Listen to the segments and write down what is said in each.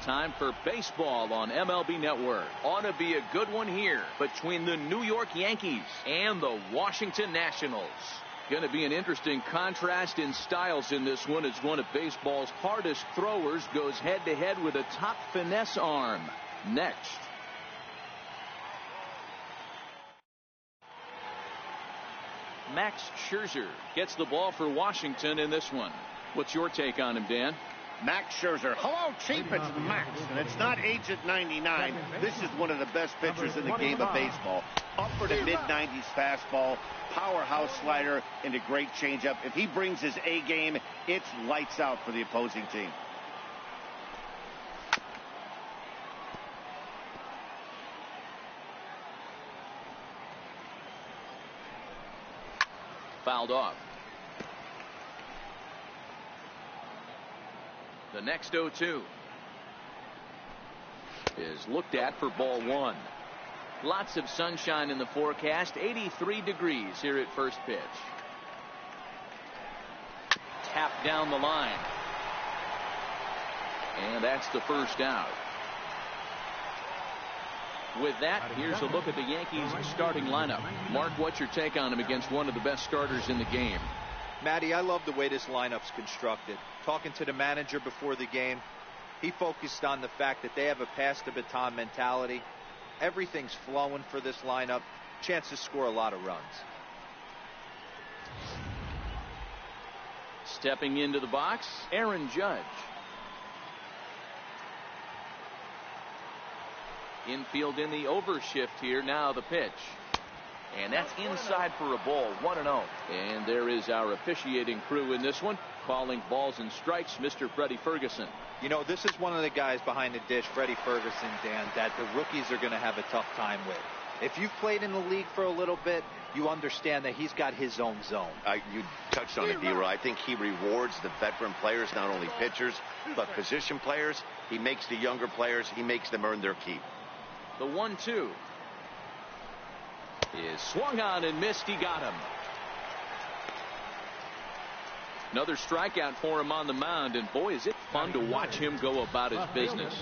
time for baseball on MLB Network. Ought to be a good one here between the New York Yankees and the Washington Nationals. Going to be an interesting contrast in styles in this one, as one of baseball's hardest throwers goes head-to-head with a top finesse arm. Next. Max Scherzer gets the ball for Washington in this one. What's your take on him, Dan? Max Scherzer. Hello, Chief. It's Max, and it's not Agent 99. This is one of the best pitchers in the game of baseball. Upper to mid-90s fastball, powerhouse slider, and a great changeup. If he brings his A game, it's lights out for the opposing team. Fouled off. The next 0-2 is looked at for ball one. Lots of sunshine in the forecast. 83 degrees here at first pitch. Tapped down the line. And that's the first out. With that, here's a look at the Yankees starting lineup. Mark, what's your take on him against one of the best starters in the game? Matty, I love the way this lineup's constructed. Talking to the manager before the game, he focused on the fact that they have a pass the baton mentality. Everything's flowing for this lineup. Chance to score a lot of runs. Stepping into the box, Aaron Judge. Infield in the overshift here. Now the pitch. And that's inside for a ball. 1-0. And there is our officiating crew in this one, calling balls and strikes, Mr. Freddie Ferguson. You know, this is one of the guys behind the dish, Freddie Ferguson, Dan, that the rookies are going to have a tough time with. If you've played in the league for a little bit, you understand that he's got his own zone. You touched on it, D-Roy. I think he rewards the veteran players, not only pitchers, but position players. He makes the younger players, he makes them earn their keep. The 1-2 is swung on and missed. He got him. Another strikeout for him on the mound, and boy, is it fun to watch him go about his business.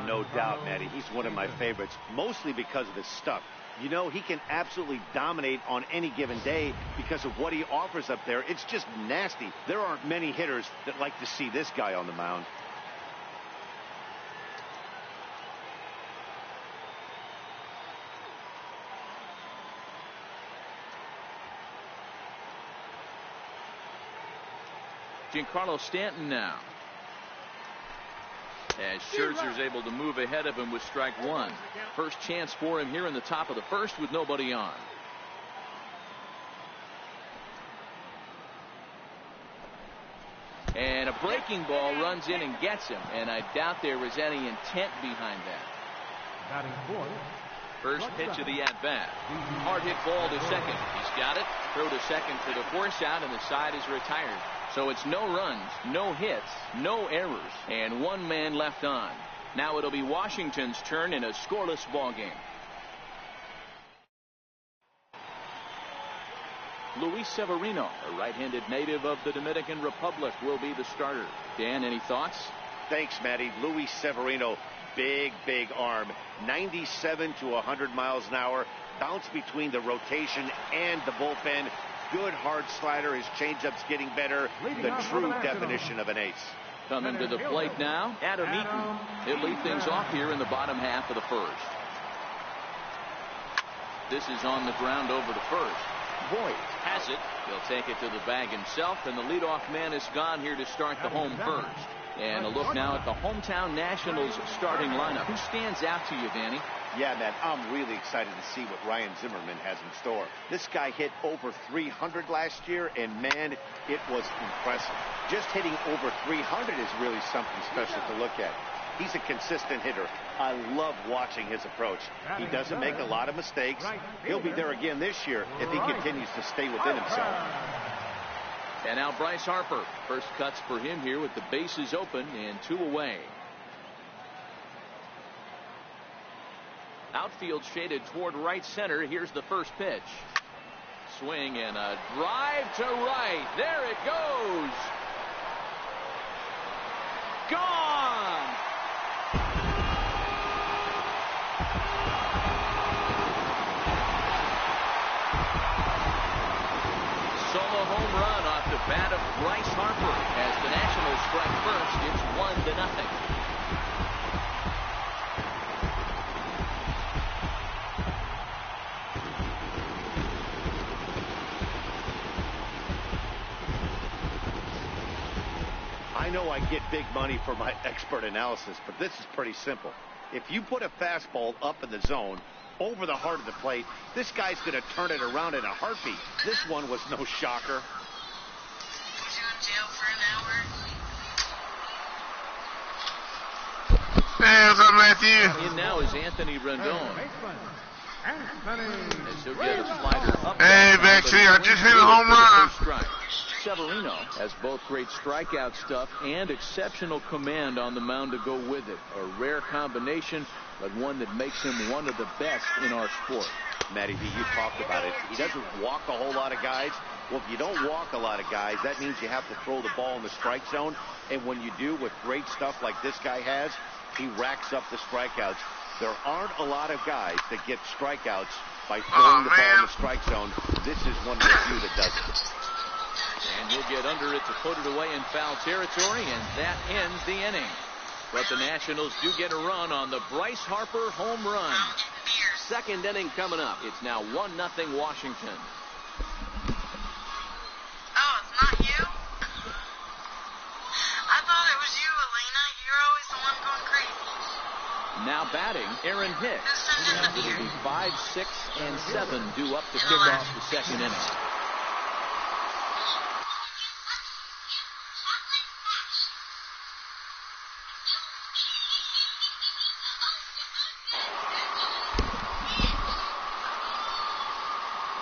No doubt, Matty. He's one of my favorites, mostly because of his stuff. You know, he can absolutely dominate on any given day because of what he offers up there. It's just nasty. There aren't many hitters that like to see this guy on the mound. Giancarlo Stanton now, as Scherzer's able to move ahead of him with strike one. First chance for him here in the top of the first with nobody on. And a breaking ball runs in and gets him, and I doubt there was any intent behind that. First pitch of the at-bat. Hard hit ball to second. He's got it. Throw to second for the force out, and the side is retired. So it's no runs, no hits, no errors, and one man left on. Now it'll be Washington's turn in a scoreless ball game. Luis Severino, a right-handed native of the Dominican Republic, will be the starter. Dan, any thoughts? Thanks, Matty. Luis Severino, big arm. 97 to 100 miles an hour. Bounce between the rotation and the bullpen. Good hard slider. His changeup's getting better. The true definition of an ace. Coming to the plate now, Adam Eaton. He'll lead things off here in the bottom half of the first. This is on the ground over to first. Voit has it. He'll take it to the bag himself, and the leadoff man is gone here to start the home first. And a look now at the hometown Nationals starting lineup. Who stands out to you, Danny? Yeah, man, I'm really excited to see what Ryan Zimmerman has in store. This guy hit over 300 last year, and man, it was impressive. Just hitting over 300 is really something special to look at. He's a consistent hitter. I love watching his approach. He doesn't make a lot of mistakes. He'll be there again this year if he continues to stay within himself. And now Bryce Harper. First cuts for him here with the bases open and 2 away. Outfield shaded toward right center. Here's the first pitch. Swing and a drive to right. There it goes. Gone. bat of Bryce Harper as the Nationals strike first. It's 1-0. I know I get big money for my expert analysis, but this is pretty simple. If you put a fastball up in the zone over the heart of the plate, this guy's going to turn it around in a heartbeat. This one was no shocker. Was you in jail for an hour? Hey, what's up, Matthew? In now is Anthony Rendon. As he'll get a slider up. Hey, Bexy, I just hit a home run. Severino has both great strikeout stuff and exceptional command on the mound to go with it. A rare combination, but one that makes him one of the best in our sport. Matty V, you talked about it. He doesn't walk a whole lot of guys. Well, if you don't walk a lot of guys, that means you have to throw the ball in the strike zone. And when you do with great stuff like this guy has, he racks up the strikeouts. There aren't a lot of guys that get strikeouts by throwing the ball in the strike zone. This is one of the few that does it. And he'll get under it to put it away in foul territory, and that ends the inning. But the Nationals do get a run on the Bryce Harper home run. Second inning coming up. It's now 1-0 Washington. Oh, it's not you? I thought it was you, Elena. You're always the one going crazy. Now batting, Aaron Hicks. It'll be 5, 6, and 7 due up to kick off the second inning.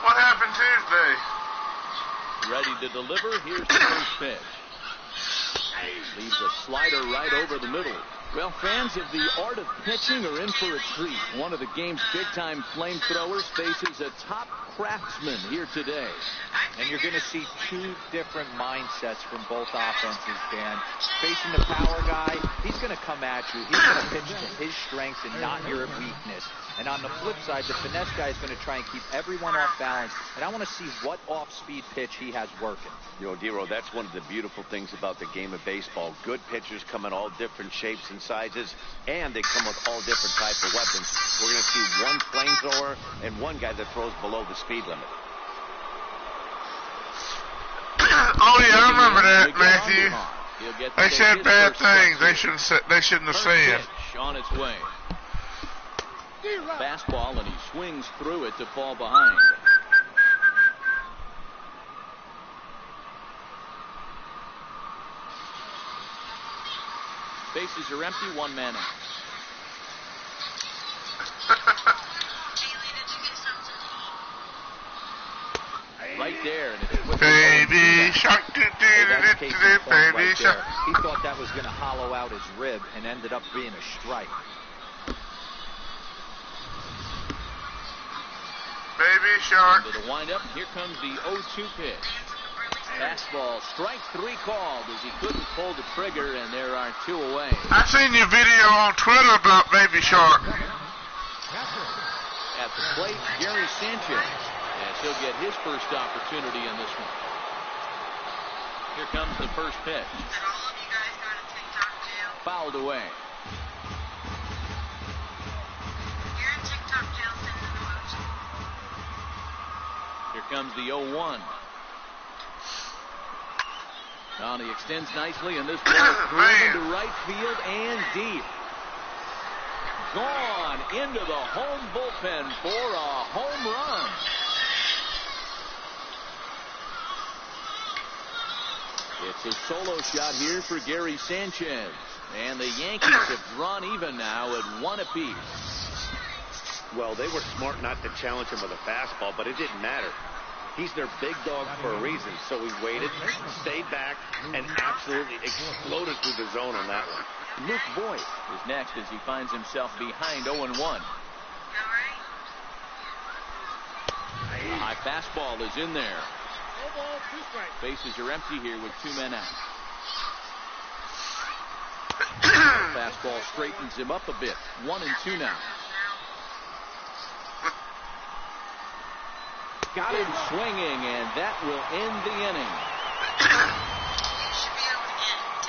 What happened Tuesday? Ready to deliver. Here's the first pitch. Leaves a slider right over the middle. Well, fans of the art of pitching are in for a treat. One of the game's big-time flamethrowers faces a top craftsman here today. And you're going to see two different mindsets from both offenses, Dan. Facing the power guy, he's going to come at you. He's going to pitch to his strengths and not your weakness. And on the flip side, the finesse guy is going to try and keep everyone off balance. And I want to see what off-speed pitch he has working. You know, Dero, that's one of the beautiful things about the game of baseball. Good pitchers come in all different shapes and sizes, and they come with all different types of weapons. We're going to see one flamethrower and one guy that throws below the speed limit. Oh, yeah, I remember that, Matthew. They said bad things they shouldn't have said. On its way. Fastball, and he swings through it to fall behind. Bases are empty, one man out. Right there, and it's Baby shark, baby shark. He thought that was going to hollow out his rib and ended up being a strike. Baby shark. Into the windup, here comes the 0-2 pitch. Fastball, strike 3 called as he couldn't pull the trigger, and there are 2 away. I seen your video on Twitter about Baby Shark. At the plate, Gary Sanchez, as he'll get his first opportunity in this one. Here comes the first pitch. Did all of you guys go to TikTok jail? Fouled away. You're in TikTok jail, send an emoji. Here comes the 0-1. And he extends nicely, and this ball is thrown into right field and deep. Gone into the home bullpen for a home run. It's a solo shot here for Gary Sanchez. And the Yankees have drawn even now at 1 apiece. Well, they were smart not to challenge him with a fastball, but it didn't matter. He's their big dog for a reason, so he waited, stayed back, and absolutely exploded through the zone on that one. Luke Voigt is next as he finds himself behind 0-1. The high fastball is in there. Bases are empty here with 2 men out. Fastball straightens him up a bit. 1-2 now. Got him swinging, and that will end the inning.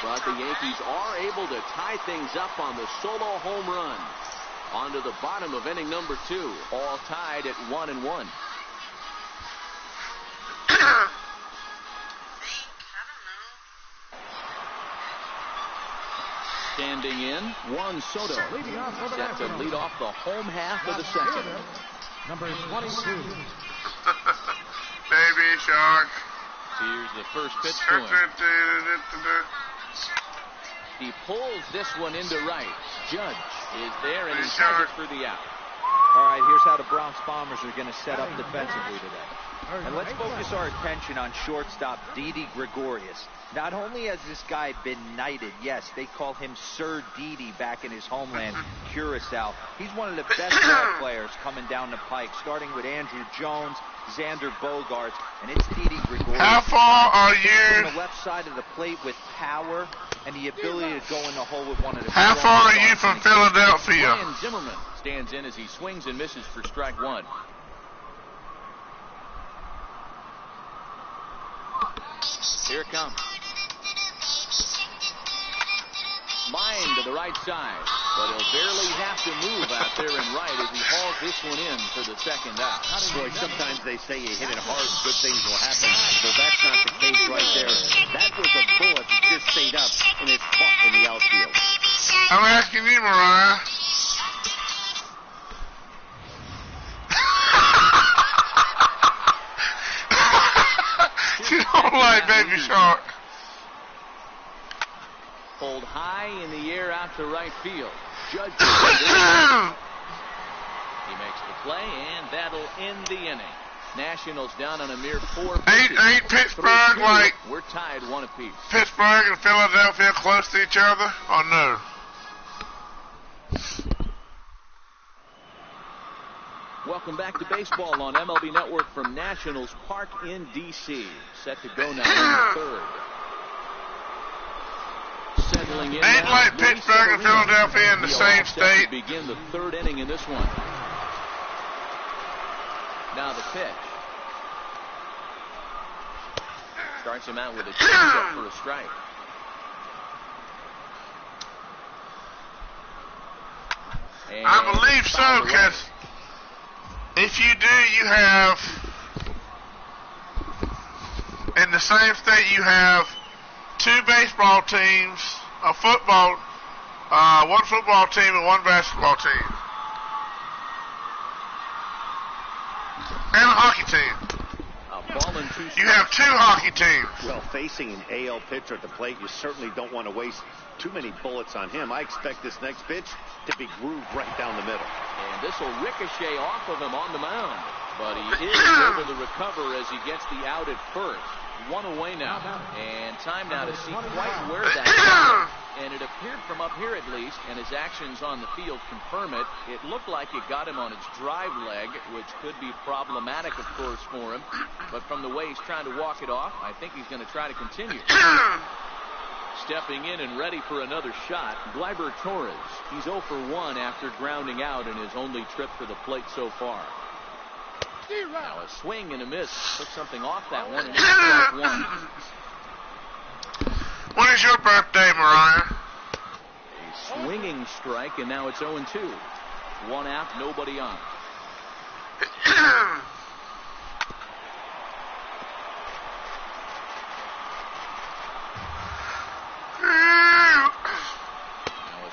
But the Yankees are able to tie things up on the solo home run. On to the bottom of inning number 2. All tied at 1-1. Standing in, Juan Soto, set to lead off the home half of the second. Number 22. Baby Shark. Here's the first pitch to him. He pulls this one into right. Judge is there, and he has it for the out. All right, here's how the Bronx Bombers are going to set up defensively today. And let's focus our attention on shortstop Didi Gregorius. Not only has this guy been knighted, yes, they call him Sir Didi back in his homeland, Curacao. He's one of the best ball players coming down the pike, starting with Andrew Jones, Xander Bogaerts, and it's Didi Gregorius. How far are you? On the left side of the plate with power and the ability to go in the hole with one of the. How far are you from Philadelphia? Ryan Zimmerman stands in as he swings and misses for strike 1. Here it comes. Line to the right side, but he'll barely have to move out there and right as he hauls this one in for the second out. Boy, sometimes they say you hit it hard, good things will happen. Well, that's not the case right there. That was a bullet that just stayed up, and it's caught in the outfield. I'm asking you, Mariah. You don't like Baby Shark. Pulled high in the air out to right field. Judge. He makes the play, and that'll end the inning. Nationals down on a mere 4 pitches. Ain't Pittsburgh like we're tied 1 apiece. Pittsburgh and Philadelphia close to each other, or no? Welcome back to baseball on MLB Network from Nationals Park in D.C. Set to go now in the 3rd. Settling in. Ain't like Pittsburgh and Philadelphia in the same state. To begin the 3rd inning in this one. Now the pitch. Starts him out with a changeup for a strike. And I believe so, because if you do, you have, in the same state, you have 2 baseball teams, a football, 1 football team and 1 basketball team. And a hockey team. You have 2 hockey teams. Well, facing an AL pitcher at the plate, you certainly don't want to waste too many bullets on him. I expect this next pitch to be grooved right down the middle. And this will ricochet off of him on the mound. But he is able to recover as he gets the out at first. 1 away now. And time now to see quite where that is. And it appeared from up here at least, and his actions on the field confirm it. It looked like it got him on his drive leg, which could be problematic, of course, for him. But from the way he's trying to walk it off, I think he's going to try to continue. Stepping in and ready for another shot, Gleyber Torres. He's 0 for 1 after grounding out in his only trip to the plate so far. Now a swing and a miss. Took something off that one, and it's strike 1. When is your birthday, Mariah? A swinging strike, and now it's 0-2. 1 out, nobody on.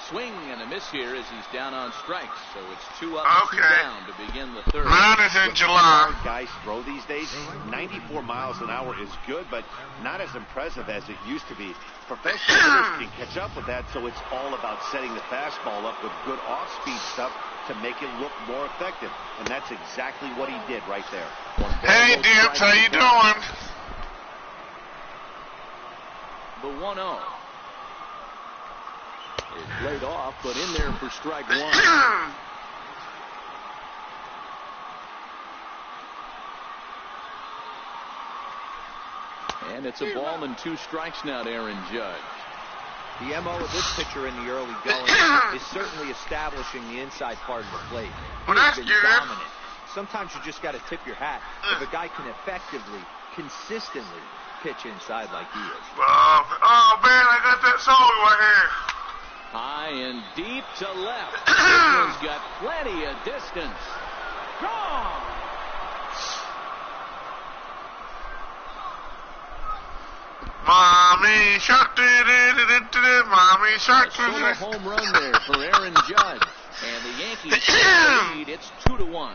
Swing and a miss here as he's down on strikes. So it's 2 up, 2 down to begin the 3rd. Mine is in July. Guys throw these days. 94 miles an hour is good, but not as impressive as it used to be. Professional hitters can catch up with that, so it's all about setting the fastball up with good off-speed stuff to make it look more effective. And that's exactly what he did right there. Hey, Dips, how you doing? The 1-0. Is laid off, but in there for strike 1. And it's a ball and 2 strikes now to Aaron Judge. The MO of this pitcher in the early going is certainly establishing the inside part of the plate. Well, He's been dominant. Sometimes you just got to tip your hat. If a guy can effectively, consistently pitch inside like he is. Oh, man, I got that song right here. High and deep to left. This one's got plenty of distance. Gone! Mommy shark, mommy shark. A home run there for Aaron Judge. And the Yankees take the lead. It's 2-1.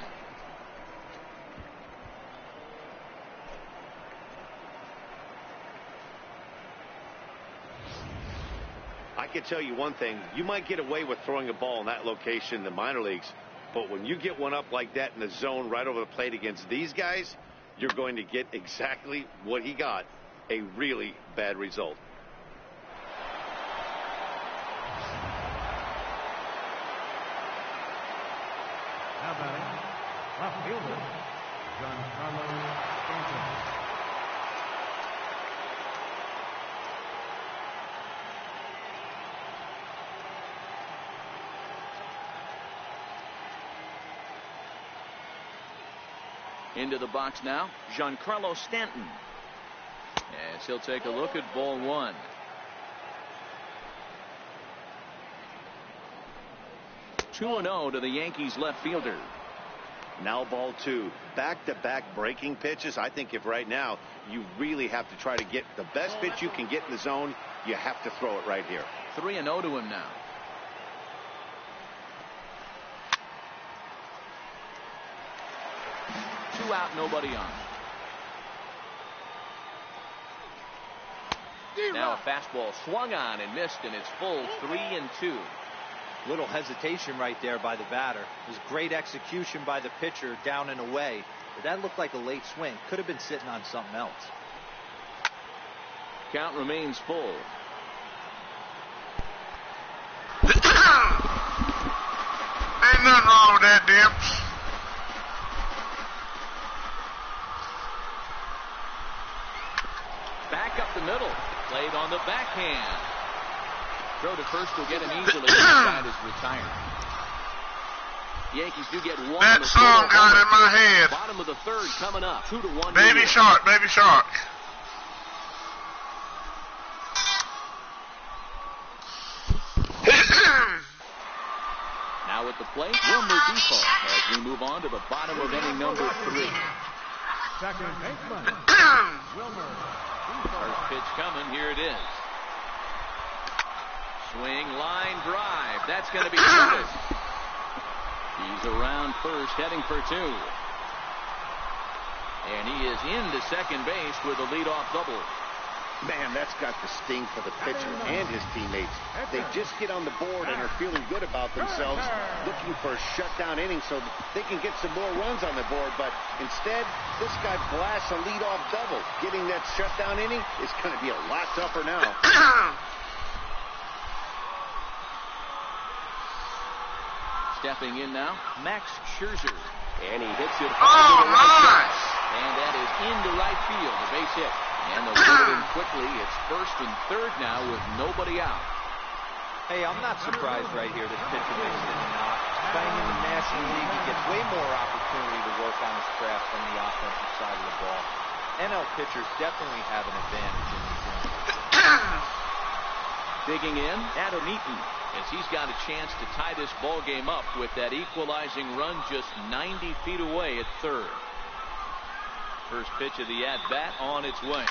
I can tell you one thing. You might get away with throwing a ball in that location in the minor leagues, but when you get one up like that in the zone right over the plate against these guys, you're going to get exactly what he got, a really bad result. Now batting, left fielder, Giancarlo Stanton. Into the box now, Giancarlo Stanton. As he'll take a look at ball one. (2-0) to the Yankees left fielder. Now ball two. Back-to-back breaking pitches. I think if right now you really have to try to get the best pitch you can get in the zone, you have to throw it right here. 3-0 to him now. Two out, nobody on. Now a fastball swung on and missed, and it's full 3-2. Little hesitation right there by the batter. It was great execution by the pitcher down and away. But that looked like a late swing. Could have been sitting on something else. Count remains full. Ain't nothing wrong with that, Dimps. Back up the middle. Played on the backhand. Throw to first will get him easily. That is retired. Yankees do get one. That song got in my head. Bottom of the third coming up. 2-1. Baby Shark, Baby Shark. Now at the plate, Wilmer Depot as we move on to the bottom of inning number 3. Second baseman, Wilmer. First pitch coming. Here it is. Swing, line drive. That's going to be Curtis. He's around first, heading for 2. And he is into second base with a leadoff double. Man, that's got the sting for the pitcher and his teammates. They just get on the board and are feeling good about themselves, looking for a shutdown inning so they can get some more runs on the board. But instead, this guy blasts a leadoff double. Getting that shutdown inning is going to be a lot tougher now. Stepping in now, Max Scherzer. And he hits it hard to the right side. And that is into right field, a base hit. And they'll put it in quickly. It's first and third now with nobody out. Hey, I'm not surprised right here this pitcher makes it in and out. Playing in the National League, he gets way more opportunity to work on his craft from the offensive side of the ball. NL pitchers definitely have an advantage in these innings. Digging in, Adam Eaton, as he's got a chance to tie this ball game up with that equalizing run just 90 feet away at third. First pitch of the at-bat on its way.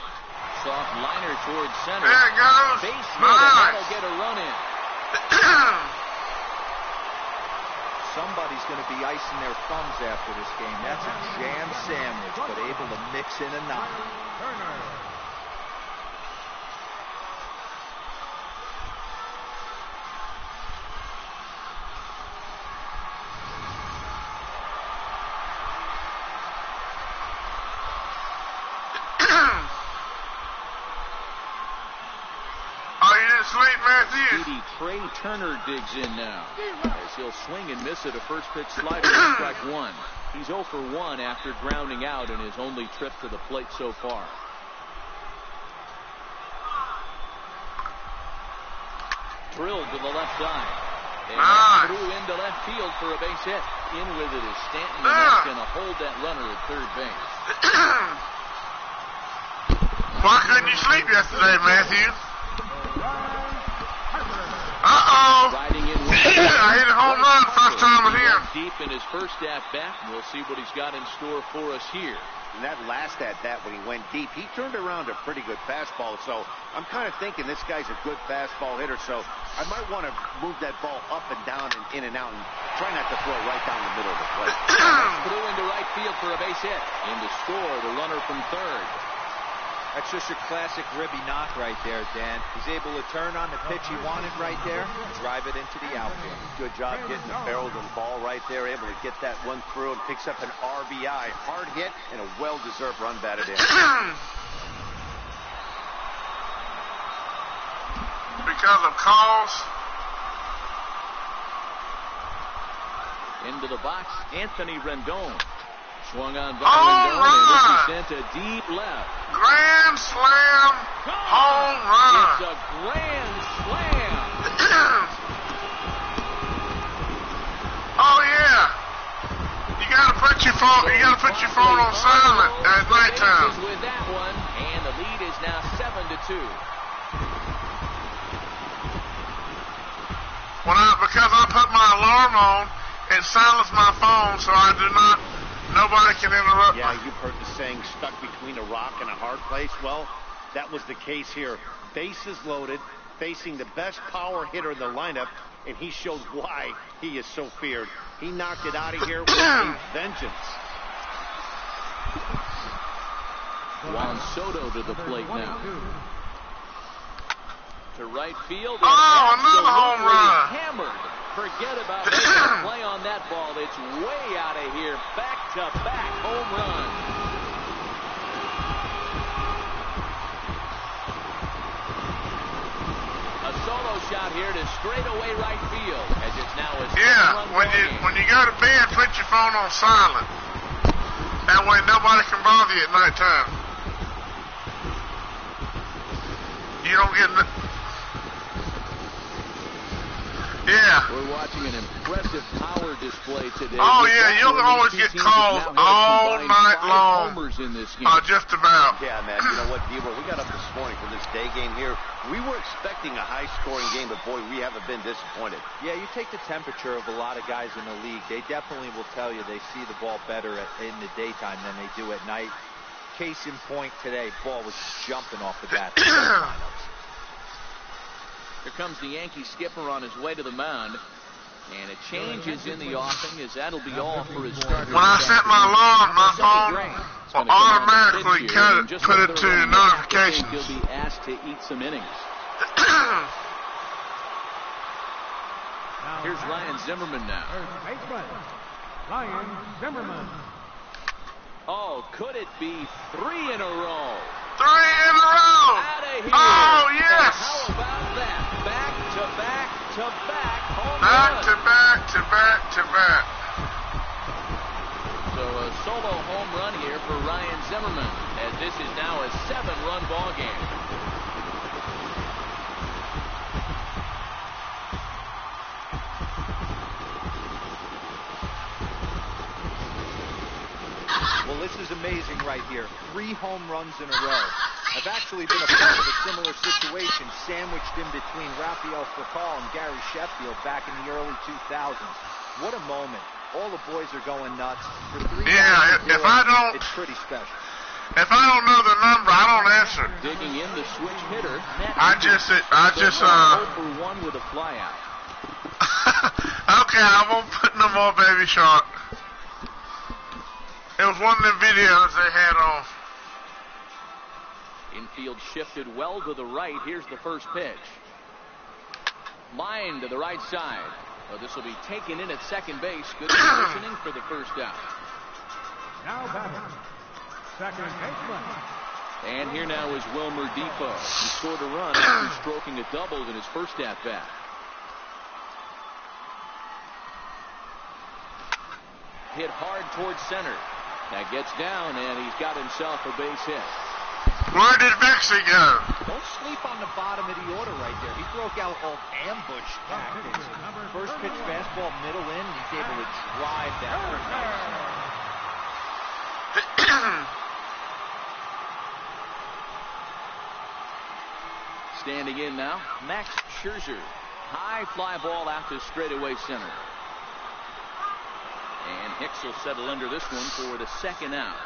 Soft liner towards center. There it goes. Base hit, and that'll get a run in. Somebody's going to be icing their thumbs after this game. That's a jam sandwich, but able to mix in a knock. Turner. Speedy Trey Turner digs in now as he'll swing and miss at a first pitch slider and strike 1. He's 0 for 1 after grounding out in his only trip to the plate so far. Drilled to the left side. And threw into left field for a base hit. In with it is Stanton, and that's going to hold that runner at third base. Why couldn't you sleep yesterday, Matthew? Uh-oh. Riding in I hit a home run first time with him. Deep in his first at-bat, and we'll see what he's got in store for us here. And that last at-bat when he went deep, he turned around a pretty good fastball. So I'm kind of thinking this guy's a good fastball hitter. So I might want to move that ball up and down and in and out and try not to throw right down the middle of the plate. Threw into right field for a base hit. In to score, the runner from third. That's just a classic Ribby knock right there, Dan. He's able to turn on the pitch he wanted right there, drive it into the outfield. Good job getting the barrel of the ball right there, able to get that one through and picks up an RBI. Hard hit and a well-deserved run batted in. Because of calls. Into the box, Anthony Rendon. Swung on by Home Rendon, and this run. is sent to deep left. Grand slam. Home run. It's a grand slam. Oh yeah. You gotta put your phone. You gotta put your phone on silent at nighttime. With that one, and the lead is now 7-2. Because I put my alarm on and silence my phone, so I do not. Nobody can interrupt me. Yeah, you've heard the saying, stuck between a rock and a hard place. Well, that was the case here. Bases loaded, facing the best power hitter in the lineup, and he showed why he is so feared. He knocked it out of here with a vengeance. Juan Soto to the plate now. To right field. Another home run. Hammered. Forget about making a play on that ball. It's way out of here. Back-to-back home run. A solo shot here to straightaway right field, as it's now a when you go to bed, put your phone on silent. That way nobody can bother you at nighttime. You don't get. Yeah. We're watching an impressive power display today. Oh, yeah, you'll always get calls all night long. In this game. Just about. Yeah, man, you know what, D-Roll, we got up this morning for this day game here. We were expecting a high-scoring game, but, boy, we haven't been disappointed. Yeah, you take the temperature of a lot of guys in the league. They definitely will tell you they see the ball better in the daytime than they do at night. Case in point today, ball was jumping off the bat. Here comes the Yankee skipper on his way to the mound. And it changes in the offing, as that'll be all for his starter. When I set my alarm, my phone will automatically put it to notifications. He'll be asked to eat some innings. Here's Ryan Zimmerman now. Ryan Zimmerman. Oh, could it be 3 in a row? 3 in a row. Out of here. Oh, yes. And how about that? Back to back to back home back run. to back to back to back. So a solo home run here for Ryan Zimmerman, as this is now a 7-run ball game. Well, this is amazing right here. 3 home runs in a row. I've actually been a part of a similar situation, sandwiched in between Rafael Furcal and Gary Sheffield back in the early 2000s. What a moment. All the boys are going nuts. For 3 it's pretty special. If I don't know the number, I don't answer. Digging in the switch hitter. I just 0 for 1 with a fly out. Okay, I won't put no more Baby Shark. It was one of the videos they had on. Infield shifted well to the right. Here's the first pitch. Line to the right side. Well, this will be taken in at second base. Good positioning for the first out. Now batting, second baseman. And here now is Wilmer Depot. He scored a run after stroking a double in his first at-bat. Hit hard towards center. That gets down, and he's got himself a base hit. Where did Vexy go? Don't sleep on the bottom of the order right there. He broke out all ambush tactics. First pitch fastball middle in, and he's able to drive that one nice. Standing in now, Max Scherzer. High fly ball out to straightaway center. And Hicks will settle under this one for the second out.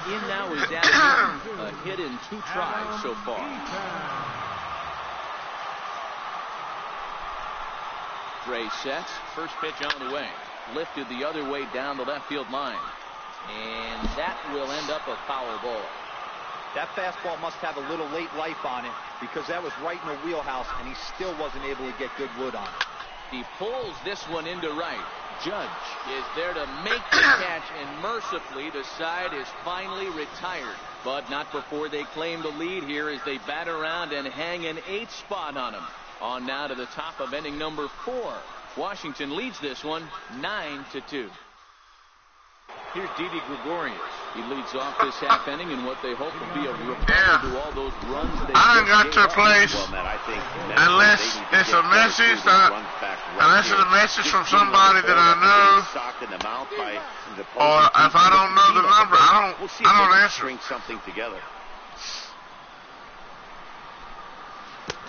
In now is Adam Newton, a hit in 2 tries so far. Gray sets. First pitch on the way. Lifted the other way down the left field line. And that will end up a foul ball. That fastball must have a little late life on it because that was right in the wheelhouse and he still wasn't able to get good wood on it. He pulls this one into right. Judge is there to make the catch, and mercifully the side is finally retired. But not before they claim the lead here as they bat around and hang an 8th spot on him. On now to the top of inning number 4. Washington leads this one 9-2. Here's Didi Gregorius. He leads off this half inning in what they hope will be a reply to all those runs. I ain't got to a place unless it's a message unless it's a message from somebody that I know, or if I don't know the number, I don't answer. Something together.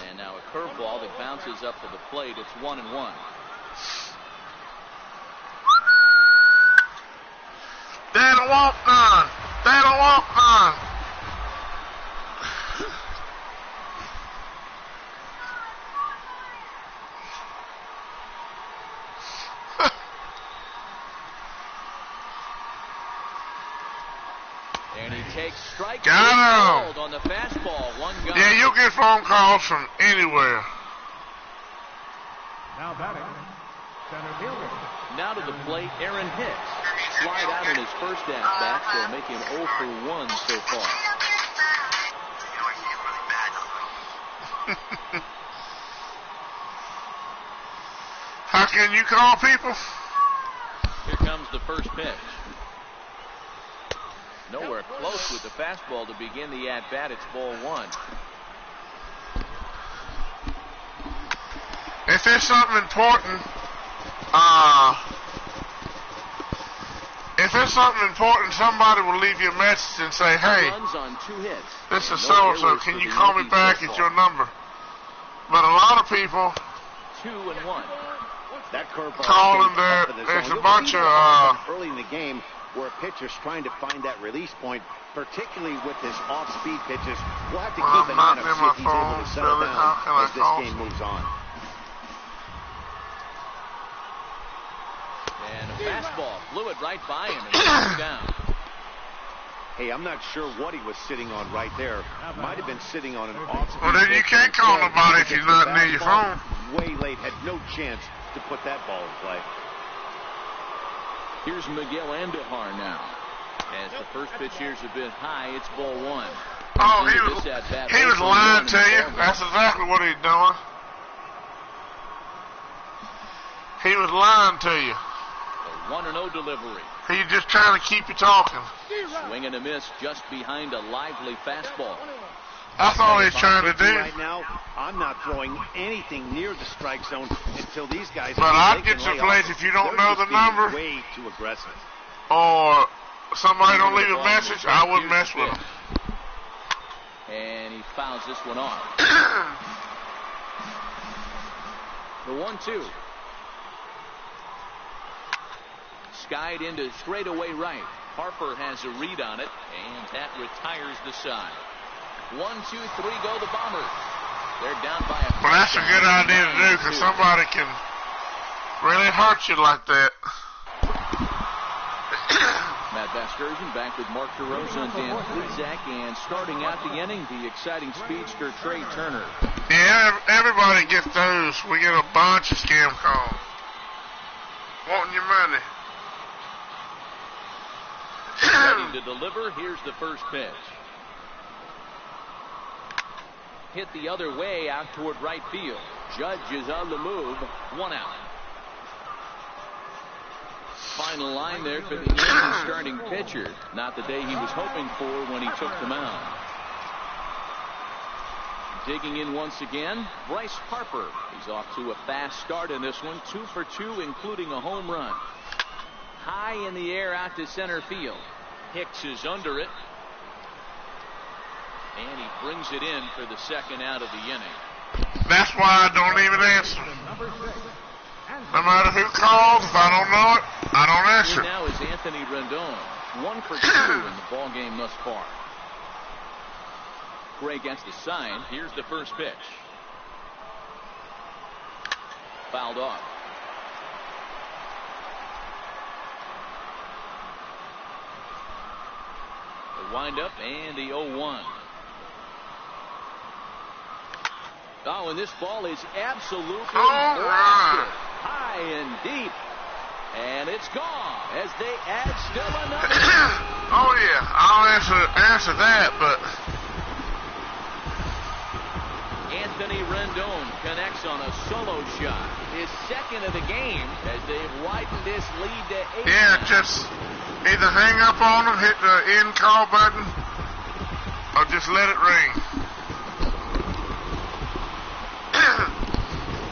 And now a curveball that bounces up to the plate. It's 1-1. They don't want none. They don't want none. And he takes strike. Got him. On the fastball. One guy. Yeah, you'll get phone calls from anywhere. Now batting, center fielder. Now to the plate, Aaron Hicks. Slide out in his first at-bat, so make him 0 for 1 so far. How can you call people? Here comes the first pitch. Nowhere close with the fastball to begin the at-bat. It's ball 1. If there's something important, somebody will leave you a message and say, hey, this is so-and-so, can you call me back at your number? But a lot of people 2-1. That curveball calling there's a bunch of early in the game where a pitcher's trying to find that release point, particularly with his off-speed pitches. We'll have to keep an eye on him, see if he's able to settle down as this game moves on. And a fastball blew it right by him and knocked down. Hey, I'm not sure what he was sitting on right there. Might have been sitting on an off-speed. Well, then you can't call nobody if you're not near your phone. Way late, had no chance to put that ball in play. Here's Miguel Andujar now. As the first pitch here's a bit high, it's ball 1. Oh, he was lying to you. That's exactly what he's doing. He was lying to you. A 1-0 delivery. He's just trying to keep you talking. Swing and a miss just behind a lively fastball. That's all he's trying to do. Right now, I'm not throwing anything near the strike zone until these guys. But I'd get to a place if you don't know the number. Way too aggressive. Or somebody don't leave a message, I wouldn't mess with him. And he fouls this one off. The 1-2. Skied into straightaway right. Harper has a read on it, and that retires the side. 1, 2, 3 go the Bombers. They're down by a. Well, that's a good idea to do because somebody can really hurt you like that. Matt Vasgersian back with Mark DeRosa and Dan Plesac, and starting out the inning, the exciting speedster Trey Turner. Yeah, everybody gets those. We get a bunch of scam calls. Wanting your money. Ready to deliver. Here's the first pitch. Hit the other way out toward right field. Judge is on the move. 1 out. Final line there for the Yankees starting pitcher. Not the day he was hoping for when he took the mound. Digging in once again, Bryce Harper. He's off to a fast start in this one. 2 for 2, including a home run. High in the air out to center field. Hicks is under it. And he brings it in for the second out of the inning. That's why I don't even answer. No matter who calls, if I don't know it, I don't answer. Here now is Anthony Rendon. 1 for 2 in the ball game thus far. Gray gets the sign. Here's the first pitch. Fouled off. The windup and the 0-1. Oh, and this ball is absolutely blasted high and deep. And it's gone as they add still another. Oh, yeah. I'll answer that, but Anthony Rendon connects on a solo shot. His second of the game as they've widened this lead to 8. Yeah, just either hang up on them, hit the end call button, or just let it ring.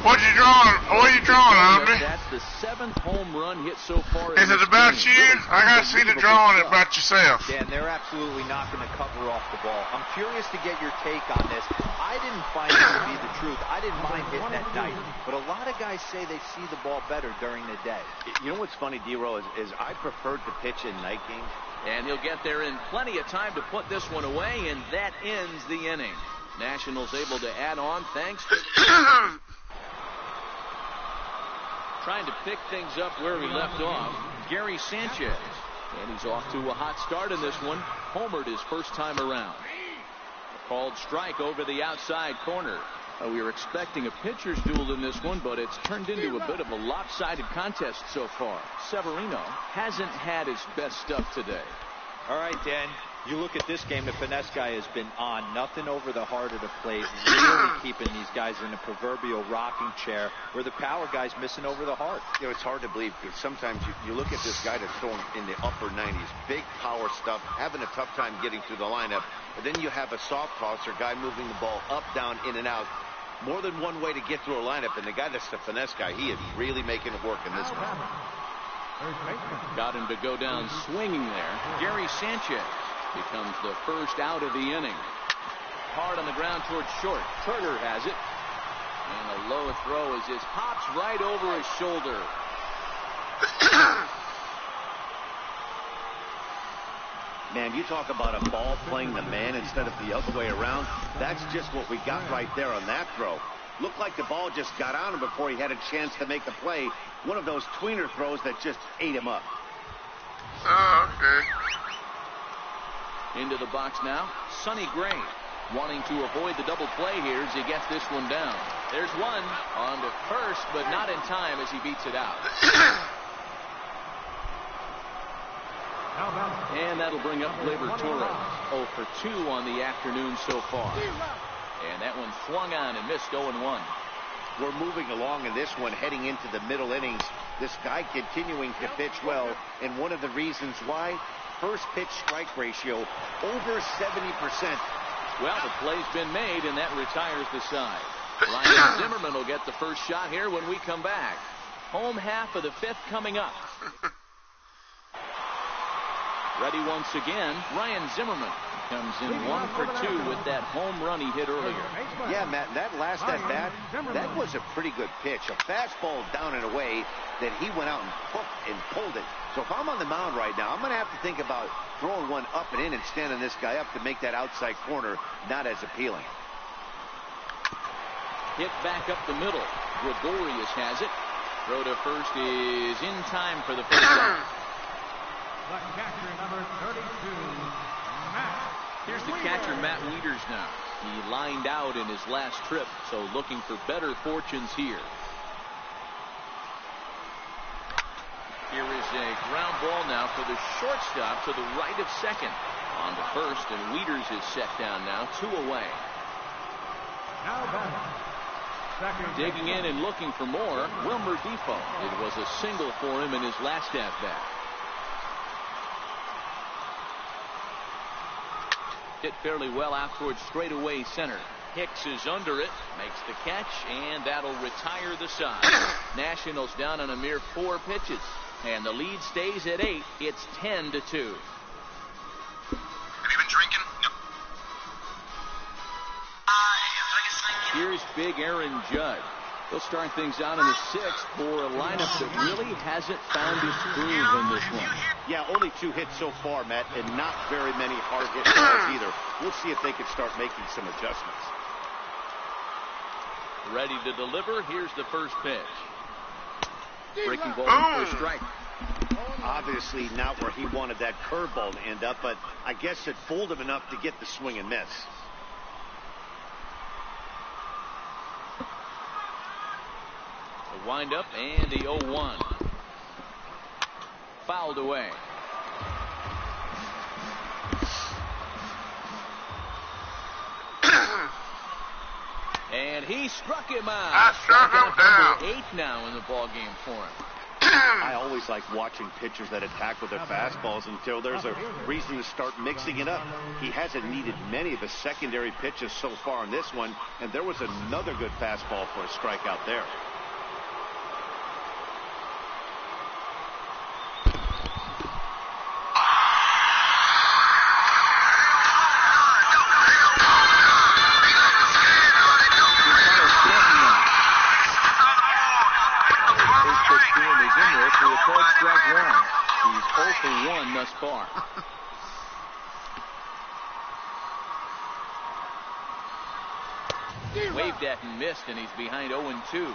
What you drawing? What are you drawing, Omni? That's the 7th home run hit so far. Is it about you? I got to see the drawing about yourself. Dan, they're absolutely not going to cover off the ball. I'm curious to get your take on this. I didn't find it to be the truth. I didn't mind hitting at night. But a lot of guys say they see the ball better during the day. You know what's funny, D-Row, is I preferred to pitch in night games. And he'll get there in plenty of time to put this one away, and that ends the inning. Nationals able to add on thanks to trying to pick things up where he left off. Gary Sanchez. And he's off to a hot start in this one. Homered his first time around. A called strike over the outside corner. We were expecting a pitcher's duel in this one, but it's turned into a bit of a lopsided contest so far. Severino hasn't had his best stuff today. All right, Dan. You look at this game, the finesse guy has been on. Nothing over the heart of the plate. Really keeping these guys in a proverbial rocking chair where the power guy's missing over the heart. You know, it's hard to believe because sometimes you look at this guy that's throwing in the upper 90s. Big power stuff, having a tough time getting through the lineup. But then you have a soft tosser guy moving the ball up, down, in and out. More than one way to get through a lineup. And the guy that's the finesse guy, he is really making it work in this one. Got him to go down swinging there. Gary Sanchez becomes the first out of the inning. Hard on the ground towards short. Turner has it. And a low throw as this hops right over his shoulder. Man, you talk about a ball playing the man instead of the other way around. That's just what we got right there on that throw. Looked like the ball just got on him before he had a chance to make the play. One of those tweener throws that just ate him up. Oh, okay. Into the box now, Sonny Gray wanting to avoid the double play here as he gets this one down. There's one on to first, but not in time as he beats it out. And that'll bring up Gleyber Torres. 0 for 2 on the afternoon so far. And that one swung on and missed 0-1. We're moving along in this one, heading into the middle innings. This guy continuing to pitch well, and one of the reasons why, first pitch strike ratio over 70%. Well, the play's been made, and that retires the side. Ryan Zimmerman will get the first shot here when we come back. Home half of the 5th coming up. Ready once again, Ryan Zimmerman comes in 1 for 2 with that home run he hit earlier. Yeah, Matt, that last at-bat, that was a pretty good pitch. A fastball down and away that he went out and hooked and pulled it. So if I'm on the mound right now, I'm going to have to think about throwing one up and in and standing this guy up to make that outside corner not as appealing. Hit back up the middle. Gregorius has it. Throw to first is in time for the first out. The catcher, number 32, Matt. Here's the catcher, Matt Wieters now. He lined out in his last trip, so looking for better fortunes here. Here is a ground ball now for the shortstop to the right of second. On to first, and Wieters is set down now, 2 away. Now back. Digging in and looking for more, Wilmer Defoe. It was a single for him in his last at-bat. Hit fairly well out towards straightaway center. Hicks is under it, makes the catch, and that'll retire the side. Nationals down on a mere 4 pitches, and the lead stays at 8. It's 10-2. Have you been drinking? No. Here's big Aaron Judge. He'll start things out in the 6th for a lineup that really hasn't found its groove in this one. Yeah, only 2 hits so far, Matt, and not very many hard hit balls either. We'll see if they can start making some adjustments. Ready to deliver. Here's the first pitch. Breaking ball for a strike. Obviously not where he wanted that curveball to end up, but I guess it fooled him enough to get the swing and miss. The windup and the 0-1. Fouled away. And he struck him out. I struck him down. Number 8 now in the ball game for him. I always like watching pitchers that attack with their fastballs until there's a reason to start mixing it up. He hasn't needed many of his secondary pitches so far in this one, and there was another good fastball for a strikeout there. Thus far. Waved at and missed, and he's behind 0-2.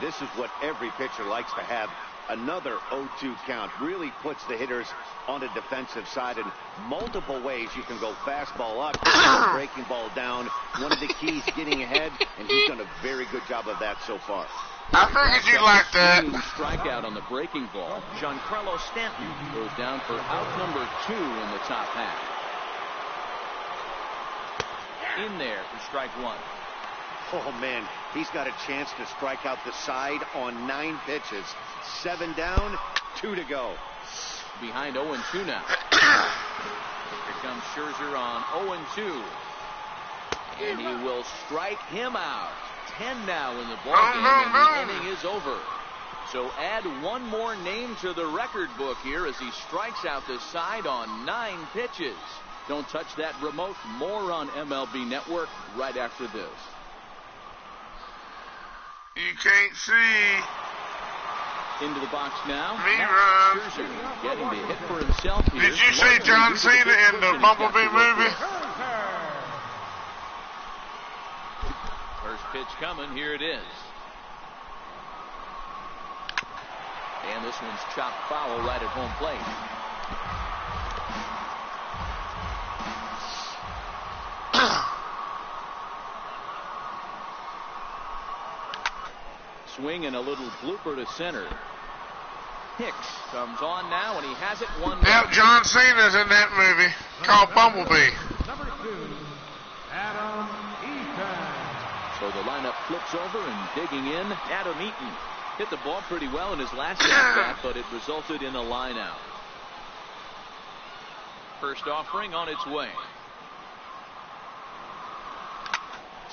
This is what every pitcher likes to have. Another 0-2 count really puts the hitters on the defensive side in multiple ways. You can go fastball up, breaking ball down. One of the keys, getting ahead, and he's done a very good job of that so far. I figured you like that. Strikeout on the breaking ball. Giancarlo Stanton goes down for out number 2 in the top half. In there for strike 1. Oh, man, he's got a chance to strike out the side on 9 pitches. 7 down, 2 to go. Behind 0-2 now. Here comes Scherzer on 0-2. And he will strike him out. 10 now in the ballgame, and the inning is over. So add one more name to the record book here as he strikes out the side on 9 pitches. Don't touch that remote. More on MLB Network right after this. You can't see. Into the box now. Scherzer getting the hit for himself here. Did you see John Cena in the Bumblebee movie? First pitch coming. Here it is. And this one's chopped foul right at home plate. Swing and a little blooper to center. Hicks comes on now, and he has it 1-0. Yep, John Cena's in that movie called Bumblebee. Number 2, Adam Eaton. So the lineup flips over, and digging in, Adam Eaton hit the ball pretty well in his last at-bat, but it resulted in a line-out. First offering on its way.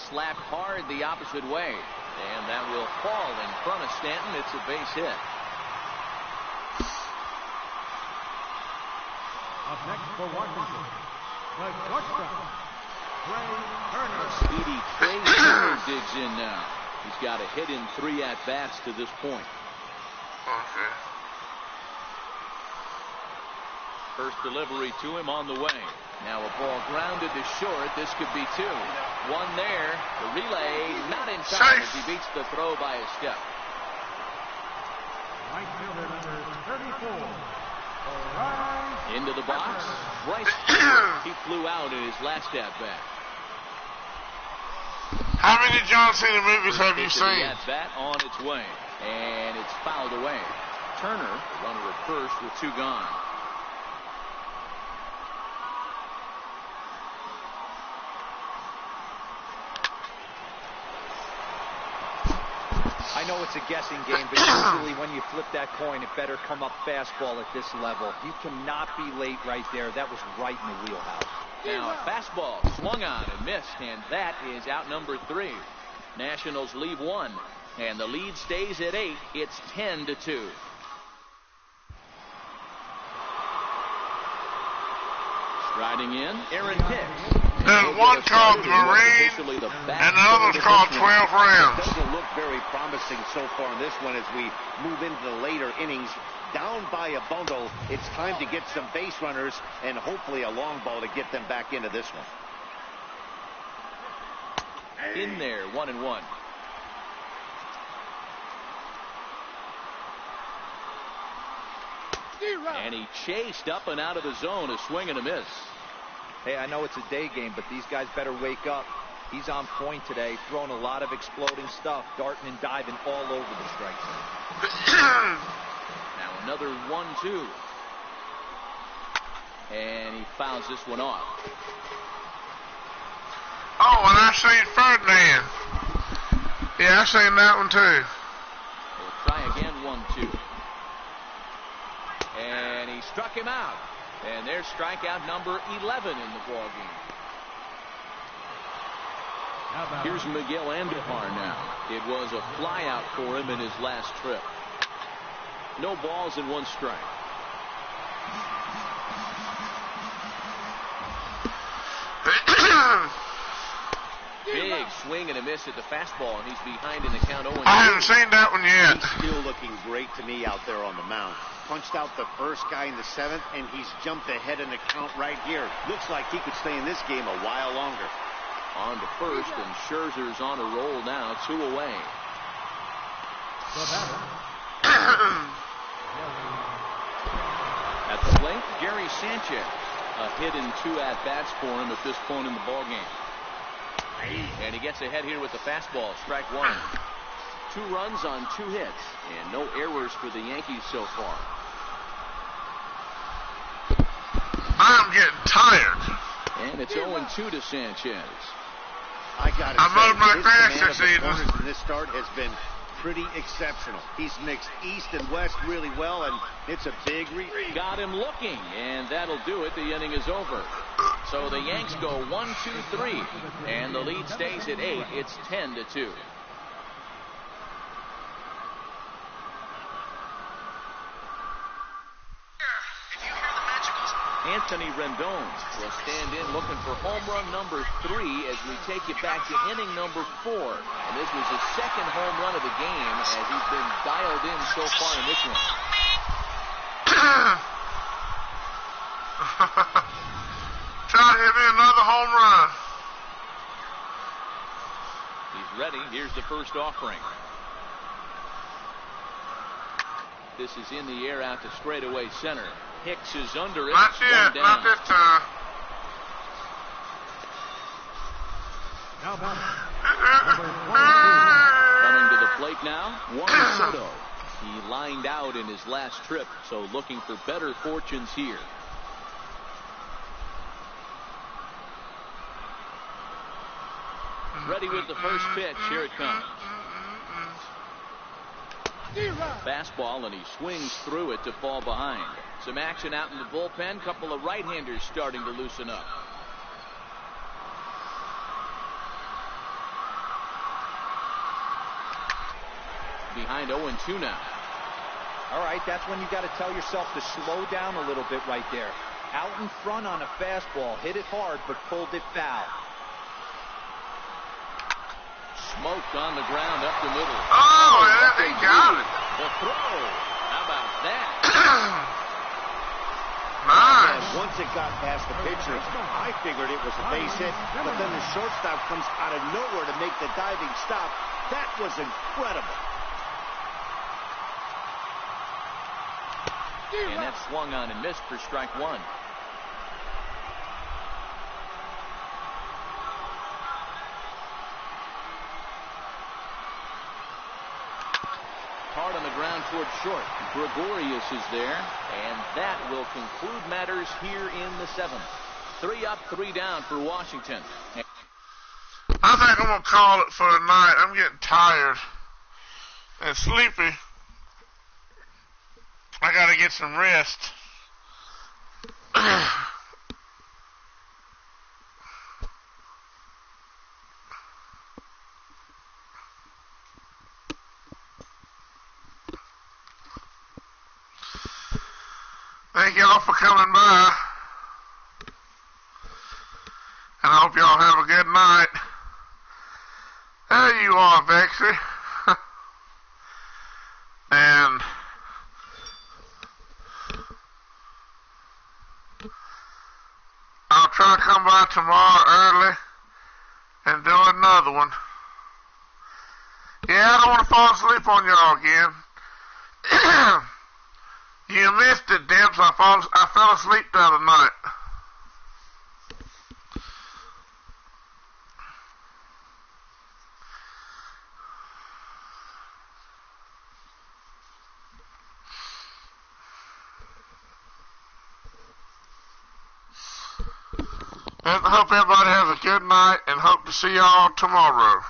Slapped hard the opposite way, and that will fall in front of Stanton. It's a base hit. Up next for Washington, the shortstop, Turner. Speedy Trey Turner digs in now. He's got a hit in 3 at-bats to this point. Okay. First delivery to him on the way. Now a ball grounded to short. This could be 2. One there. The relay not in time as he beats the throw by a step. Right fielder number 34. Into the box. Bryce he flew out in his last at-bat. How many John Cena movies have you seen? At-bat on its way. And it's fouled away. Turner, the runner at first with 2 gone. I know it's a guessing game, but usually when you flip that coin, it better come up fastball at this level. You cannot be late right there. That was right in the wheelhouse. Now a fastball swung on and missed, and that is out number 3. Nationals leave 1, and the lead stays at 8. It's 10-2. Striding in, Aaron Hicks. There's one called the Marine, and the other's called 12 rounds. It doesn't look very promising so far in this one as we move into the later innings. Down by a bundle, it's time to get some base runners and hopefully a long ball to get them back into this one. In there, 1-1. And he chased up and out of the zone, a swing and a miss. Hey, I know it's a day game, but these guys better wake up. He's on point today, throwing a lot of exploding stuff, darting and diving all over the strike zone. Now another 1-2. And he fouls this one off. Oh, and I seen Ferdinand. Yeah, I seen that one too. We'll try again, 1-2. And he struck him out. And there's strikeout number 11 in the ball game. Here's Miguel Andujar now. It was a flyout for him in his last trip. No balls and one strike. Big swing and a miss at the fastball, and he's behind in the count 0-2. I haven't seen that one yet. He's still looking great to me out there on the mound. Punched out the first guy in the 7th, and he's jumped ahead in the count right here. Looks like he could stay in this game a while longer. On to first, and Scherzer's on a roll now, 2 away. At the plate, Gary Sanchez. A hit and 2 at-bats for him at this point in the ball game. And he gets ahead here with the fastball, strike 1. 2 runs on 2 hits, and no errors for the Yankees so far. I'm getting tired. And it's 0-2 to Sanchez. I got I mowed my grass this evening. evening. This start has been pretty exceptional. He's mixed east and west really well, and it's a big Got him looking, and that'll do it. The inning is over. So the Yanks go 1-2-3, and the lead stays at 8. It's 10-2. Anthony Rendon will stand in looking for home run number 3 as we take you back to inning number 4. And this was his second home run of the game as he's been dialed in so far in this one. Try to hit me another home run. He's ready. Here's the first offering. This is in the air out to straightaway center. Hicks is under it. Not yet, not this time. Coming to the plate now, Juan Soto. He lined out in his last trip, so looking for better fortunes here. Ready with the first pitch. Here it comes. Fastball, and he swings through it to fall behind. Some action out in the bullpen. Couple of right-handers starting to loosen up. Behind 0-2 now. All right, that's when you got to tell yourself to slow down a little bit right there. Out in front on a fastball, hit it hard, but pulled it foul. Smoked on the ground up the middle. Oh, he got it. The throw. How about that? Nice. And once it got past the pitcher, I figured it was a base hit, but then the shortstop comes out of nowhere to make the diving stop. That was incredible. And that swung on and missed for strike 1. Hard on the ground toward short. Gregorius is there, and that will conclude matters here in the 7th. 3 up, 3 down for Washington. I think I'm going to call it for the night. I'm getting tired and sleepy. I got to get some rest. Thank y'all for coming by. And I hope y'all have a good night. There you are, Vexy. And I'll try to come by tomorrow early and do another one. Yeah, I don't want to fall asleep on y'all again. You missed it, Dibs. I fell asleep the other night. And I hope everybody has a good night and hope to see y'all tomorrow.